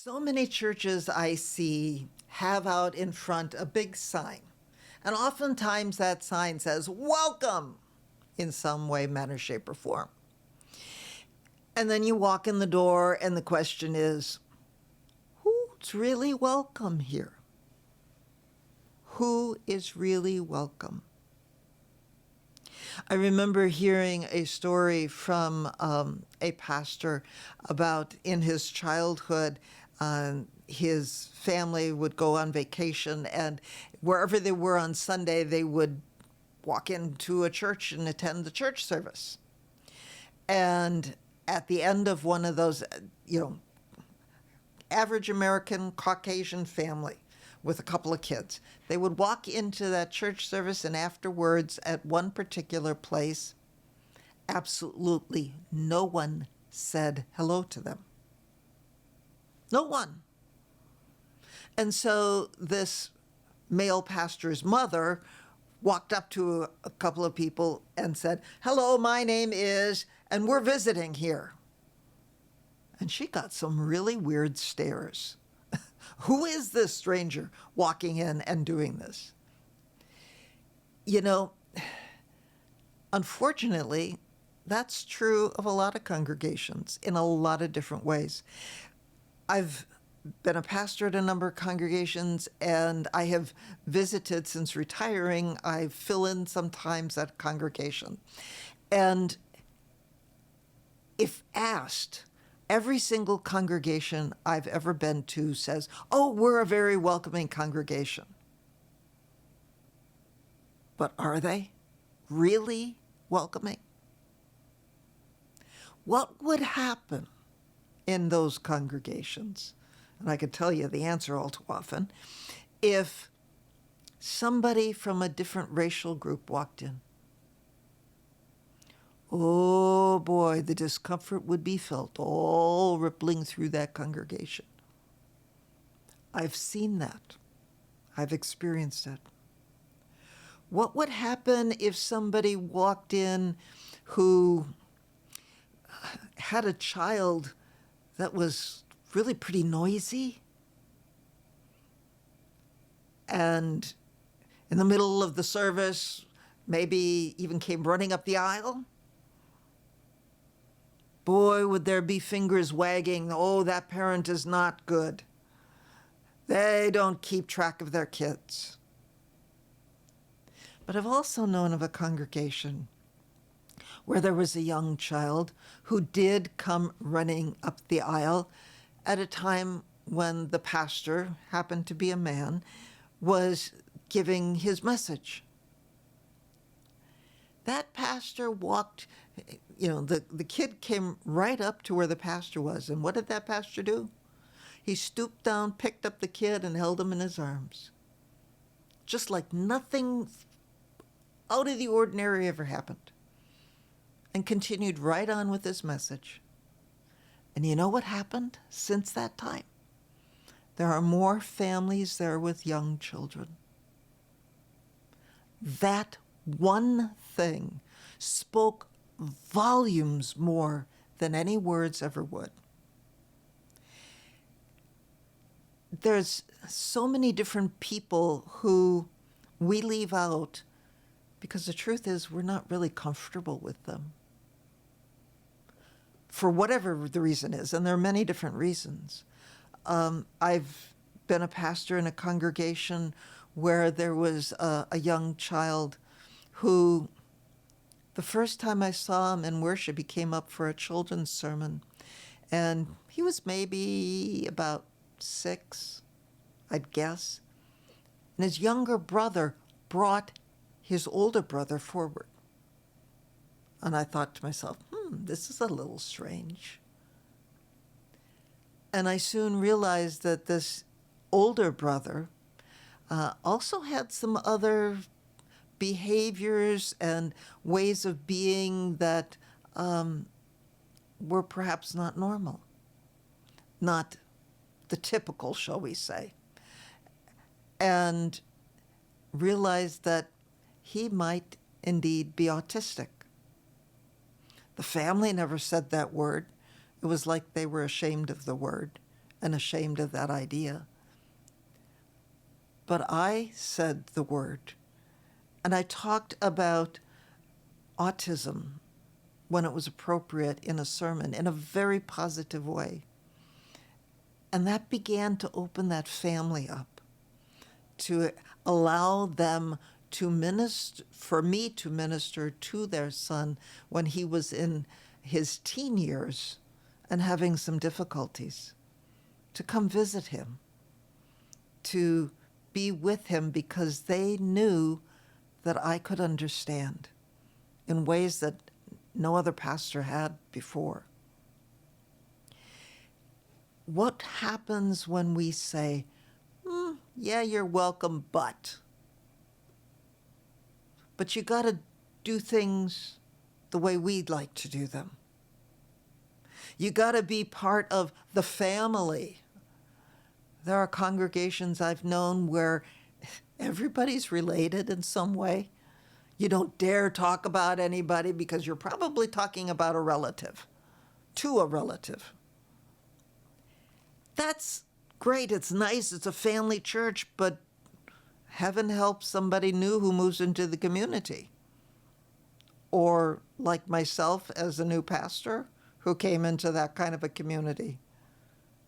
So many churches I see have out in front a big sign. And oftentimes that sign says, "Welcome," in some way, manner, shape, or form. And then you walk in the door, and the question is, who's really welcome here? Who is really welcome? I remember hearing a story from a pastor about in his childhood, his family would go on vacation, and wherever they were on Sunday, they would walk into a church and attend the church service. And at the end of one of those, average American Caucasian family with a couple of kids, they would walk into that church service, and afterwards at one particular place, absolutely no one said hello to them. No one. And so this male pastor's mother walked up to a couple of people and said, "Hello, my name is, and we're visiting here." And she got some really weird stares. Who is this stranger walking in and doing this? Unfortunately, that's true of a lot of congregations in a lot of different ways. I've been a pastor at a number of congregations, and I have visited since retiring. I fill in sometimes at a congregation. And if asked, every single congregation I've ever been to says, "Oh, we're a very welcoming congregation." But are they really welcoming? What would happen in those congregations, and I could tell you the answer all too often, if somebody from a different racial group walked in? Oh boy, the discomfort would be felt all rippling through that congregation. I've seen that. I've experienced it. What would happen if somebody walked in who had a child that was really pretty noisy, and in the middle of the service, maybe even came running up the aisle? Boy, would there be fingers wagging, "Oh, that parent is not good. They don't keep track of their kids." But I've also known of a congregation where there was a young child who did come running up the aisle at a time when the pastor, happened to be a man, was giving his message. That pastor walked, the kid came right up to where the pastor was. And what did that pastor do? He stooped down, picked up the kid, and held him in his arms. Just like nothing out of the ordinary ever happened. And continued right on with his message. And you know what happened since that time? There are more families there with young children. That one thing spoke volumes more than any words ever would. There's so many different people who we leave out because the truth is we're not really comfortable with them. For whatever the reason is, and there are many different reasons. I've been a pastor in a congregation where there was a young child who, the first time I saw him in worship, he came up for a children's sermon. And he was maybe about 6, I'd guess. And his younger brother brought his older brother forward. And I thought to myself, this is a little strange. And I soon realized that this older brother also had some other behaviors and ways of being that were perhaps not normal, not the typical, shall we say, and realized that he might indeed be autistic. The family never said that word. It was like they were ashamed of the word and ashamed of that idea. But I said the word, and I talked about autism when it was appropriate in a sermon in a very positive way. And that began to open that family up, to allow them to minister, for me to minister to their son when he was in his teen years and having some difficulties, to come visit him, to be with him, because they knew that I could understand in ways that no other pastor had before. What happens when we say, yeah, you're welcome, but you got to do things the way we'd like to do them. You got to be part of the family. There are congregations I've known where everybody's related in some way. You don't dare talk about anybody because you're probably talking about a relative, to a relative. That's great, it's nice, it's a family church, but heaven help somebody new who moves into the community. Or like myself as a new pastor who came into that kind of a community.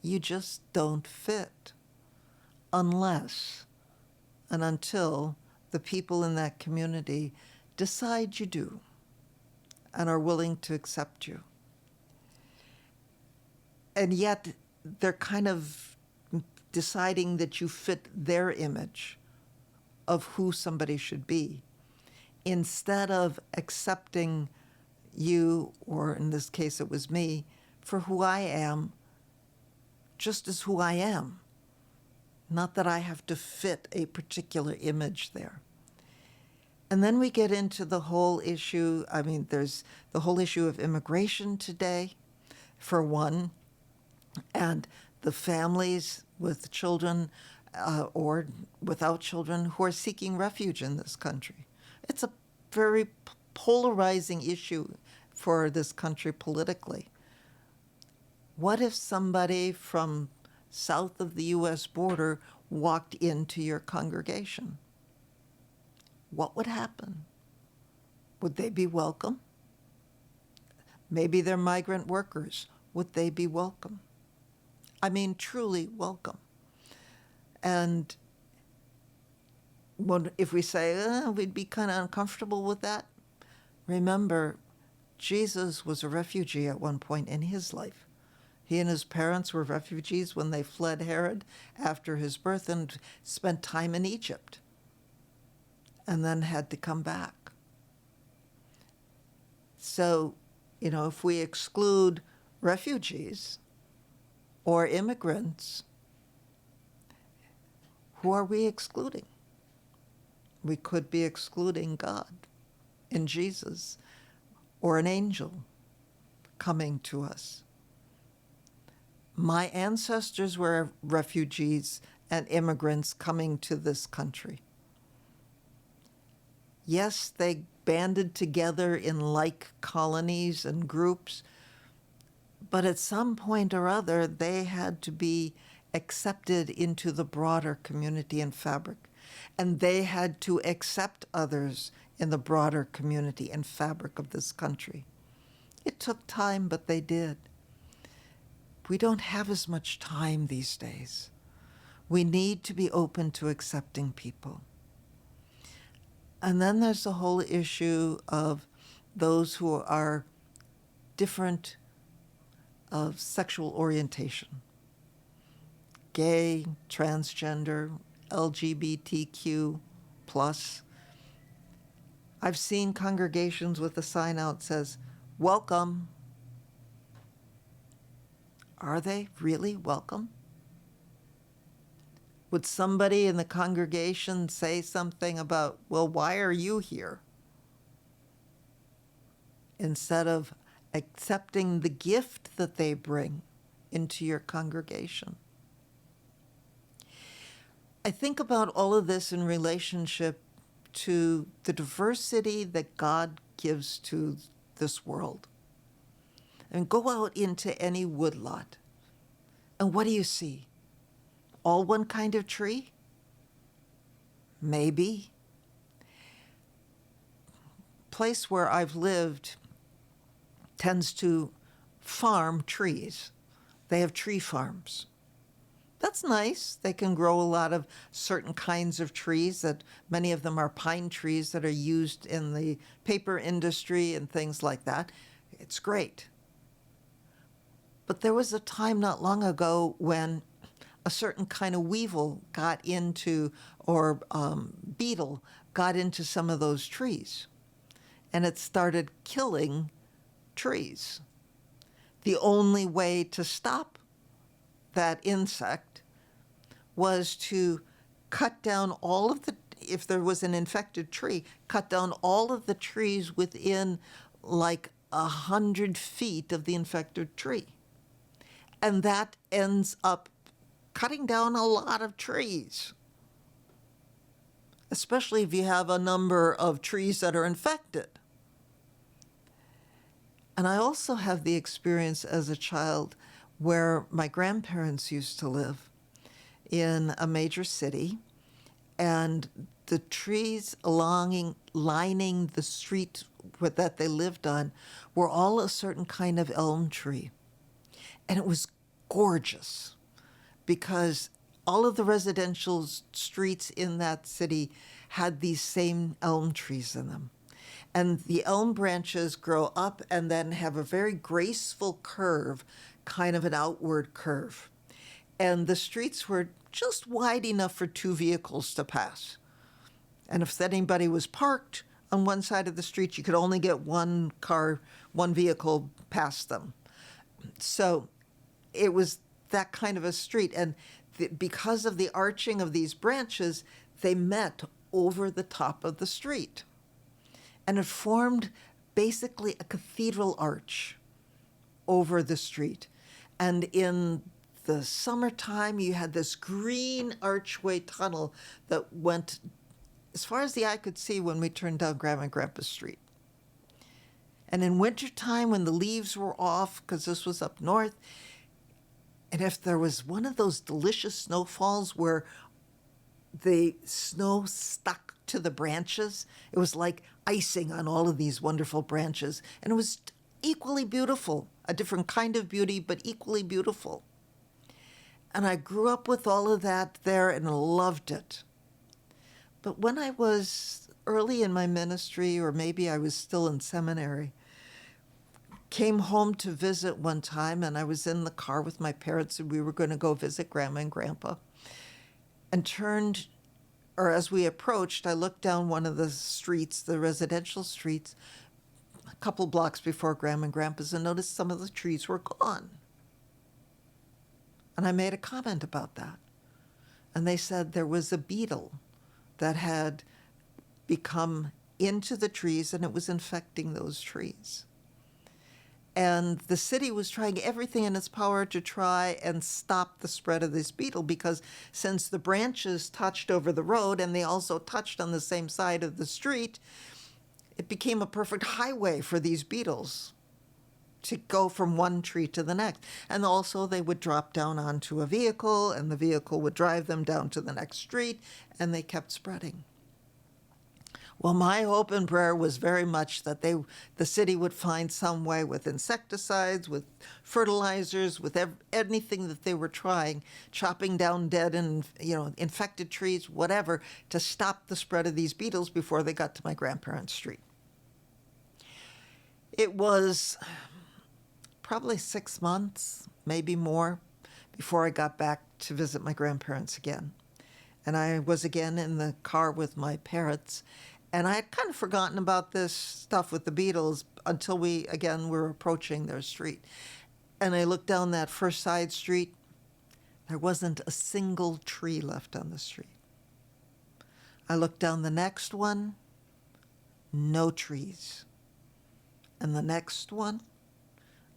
You just don't fit unless and until the people in that community decide you do and are willing to accept you. And yet they're kind of deciding that you fit their image of who somebody should be, instead of accepting you, or in this case it was me, for who I am, just as who I am. Not that I have to fit a particular image there. And then we get into the whole issue, there's the whole issue of immigration today, for one, and the families with children or without children who are seeking refuge in this country. It's a very polarizing issue for this country politically. What if somebody from south of the U.S. border walked into your congregation? What would happen? Would they be welcome? Maybe they're migrant workers. Would they be welcome? Truly welcome. And if we say, we'd be kind of uncomfortable with that, remember, Jesus was a refugee at one point in his life. He and his parents were refugees when they fled Herod after his birth and spent time in Egypt and then had to come back. So, if we exclude refugees or immigrants, who are we excluding? We could be excluding God in Jesus or an angel coming to us. My ancestors were refugees and immigrants coming to this country. Yes, they banded together in like colonies and groups, but at some point or other, they had to be accepted into the broader community and fabric, and they had to accept others in the broader community and fabric of this country. It took time, but they did. We don't have as much time these days. We need to be open to accepting people. And then there's the whole issue of those who are different of sexual orientation. Gay, transgender, LGBTQ+. I've seen congregations with a sign out that says, "Welcome." Are they really welcome? Would somebody in the congregation say something about, well, why are you here? Instead of accepting the gift that they bring into your congregation. I think about all of this in relationship to the diversity that God gives to this world. And go out into any woodlot. And what do you see? All one kind of tree? Maybe. Place where I've lived tends to farm trees. They have tree farms. That's nice. They can grow a lot of certain kinds of trees that many of them are pine trees that are used in the paper industry and things like that. It's great. But there was a time not long ago when a certain kind of weevil got into, or beetle got into some of those trees, and it started killing trees. The only way to stop that insect was to cut down all of the, if there was an infected tree, cut down all of the trees within like 100 feet of the infected tree. And that ends up cutting down a lot of trees, especially if you have a number of trees that are infected. And I also have the experience as a child where my grandparents used to live in a major city, and the trees lining the street that they lived on were all a certain kind of elm tree. And it was gorgeous because all of the residential streets in that city had these same elm trees in them. And the elm branches grow up and then have a very graceful curve, kind of an outward curve. And the streets were just wide enough for two vehicles to pass. And if anybody was parked on one side of the street, you could only get one car, one vehicle past them. So it was that kind of a street. And because of the arching of these branches, they met over the top of the street. And it formed basically a cathedral arch over the street. And in the summertime, you had this green archway tunnel that went as far as the eye could see when we turned down Grandma and Grandpa Street. And in wintertime, when the leaves were off, because this was up north, and if there was one of those delicious snowfalls where the snow stuck to the branches, it was like icing on all of these wonderful branches. And it was equally beautiful, a different kind of beauty, but equally beautiful. And I grew up with all of that there and loved it. But when I was early in my ministry, or maybe I was still in seminary, came home to visit one time, and I was in the car with my parents, and we were going to go visit Grandma and Grandpa, and turned, or as we approached, I looked down one of the streets, the residential streets, a couple blocks before Grandma and Grandpa's, and noticed some of the trees were gone. And I made a comment about that. And they said there was a beetle that had become into the trees, and it was infecting those trees. And the city was trying everything in its power to try and stop the spread of this beetle, because since the branches touched over the road and they also touched on the same side of the street, it became a perfect highway for these beetles to go from one tree to the next. And also they would drop down onto a vehicle, and the vehicle would drive them down to the next street, and they kept spreading. Well, my hope and prayer was very much that the city would find some way, with insecticides, with fertilizers, with anything that they were trying, chopping down dead and infected trees, whatever, to stop the spread of these beetles before they got to my grandparents' street. It was probably 6 months, maybe more, before I got back to visit my grandparents again. And I was again in the car with my parents. And I had kind of forgotten about this stuff with the beetles until we, again, were approaching their street. And I looked down that first side street. There wasn't a single tree left on the street. I looked down the next one, no trees. And the next one,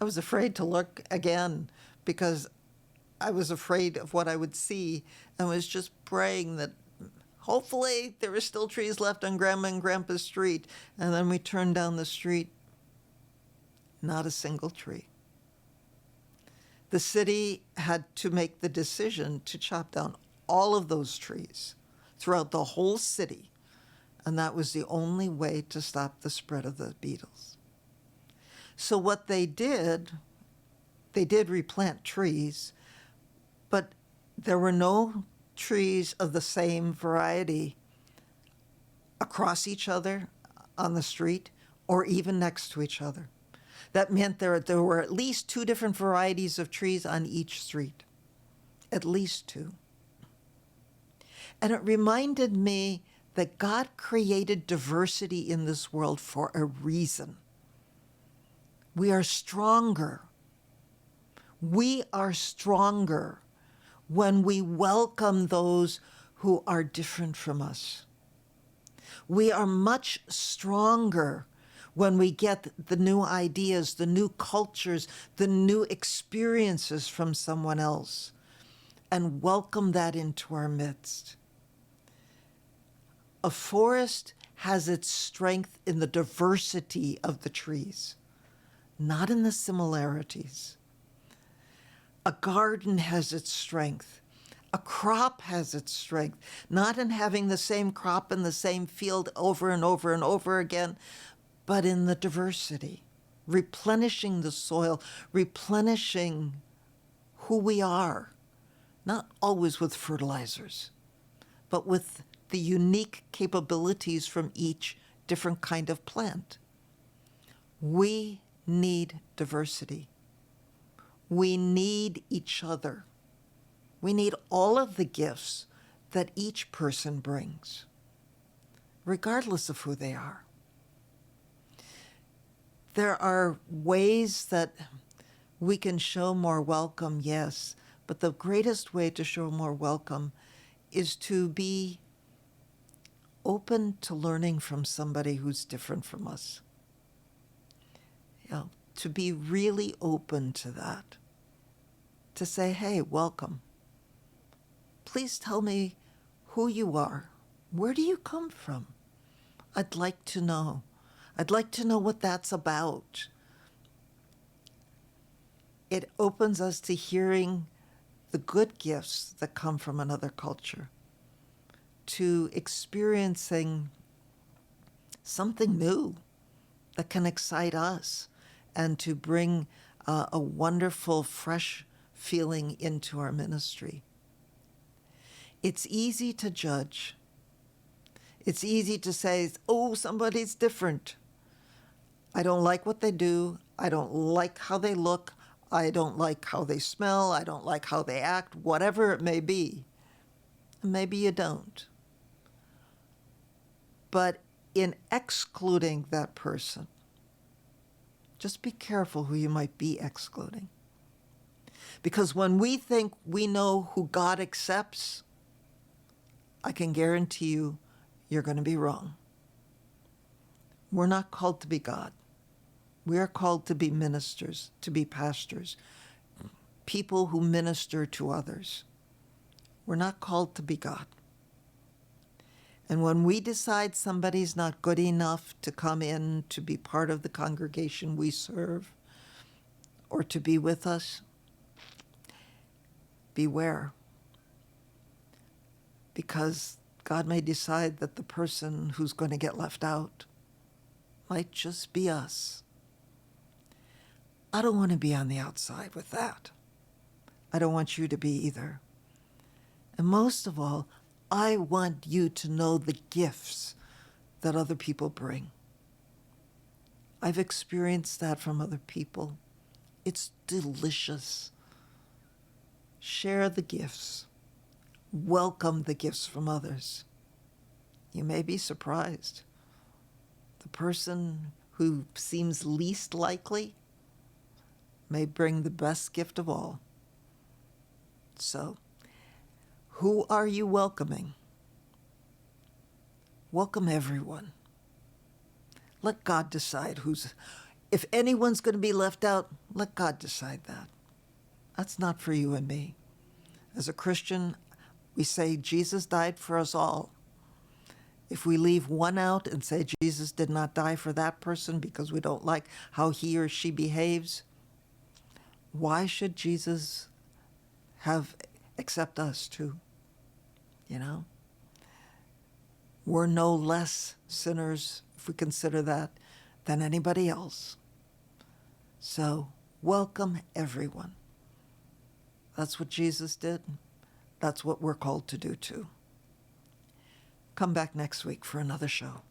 I was afraid to look again because I was afraid of what I would see, and was just praying that hopefully there were still trees left on Grandma and Grandpa's street. And then we turned down the street, not a single tree. The city had to make the decision to chop down all of those trees throughout the whole city, and that was the only way to stop the spread of the beetles. So what they did replant trees, but there were no trees of the same variety across each other on the street or even next to each other. That meant there were at least 2 different varieties of trees on each street, at least 2. And it reminded me that God created diversity in this world for a reason. We are stronger. We are stronger when we welcome those who are different from us. We are much stronger when we get the new ideas, the new cultures, the new experiences from someone else, and welcome that into our midst. A forest has its strength in the diversity of the trees, not in the similarities. A garden has its strength. A crop has its strength, not in having the same crop in the same field over and over and over again, but in the diversity, replenishing the soil, replenishing who we are, not always with fertilizers, but with the unique capabilities from each different kind of plant. We need diversity. We need each other. We need all of the gifts that each person brings, regardless of who they are. There are ways that we can show more welcome, yes, but the greatest way to show more welcome is to be open to learning from somebody who's different from us. To be really open to that. To say, hey, welcome. Please tell me who you are. Where do you come from? I'd like to know. I'd like to know what that's about. It opens us to hearing the good gifts that come from another culture, to experiencing something new that can excite us and to bring a wonderful, fresh feeling into our ministry. It's easy to judge. It's easy to say, oh, somebody's different. I don't like what they do. I don't like how they look. I don't like how they smell. I don't like how they act, whatever it may be. Maybe you don't. But in excluding that person, just be careful who you might be excluding. Because when we think we know who God accepts, I can guarantee you, you're going to be wrong. We're not called to be God. We are called to be ministers, to be pastors, people who minister to others. We're not called to be God. And when we decide somebody's not good enough to come in to be part of the congregation we serve or to be with us, beware. Because God may decide that the person who's going to get left out might just be us. I don't want to be on the outside with that. I don't want you to be either. And most of all, I want you to know the gifts that other people bring. I've experienced that from other people. It's delicious. Share the gifts. Welcome the gifts from others. You may be surprised. The person who seems least likely may bring the best gift of all. So, who are you welcoming? Welcome everyone. Let God decide if anyone's going to be left out, let God decide that. That's not for you and me. As a Christian, we say Jesus died for us all. If we leave one out and say Jesus did not die for that person because we don't like how he or she behaves, why should Jesus accept us too? You know? We're no less sinners, if we consider that, than anybody else. So welcome everyone. That's what Jesus did. That's what we're called to do too. Come back next week for another show.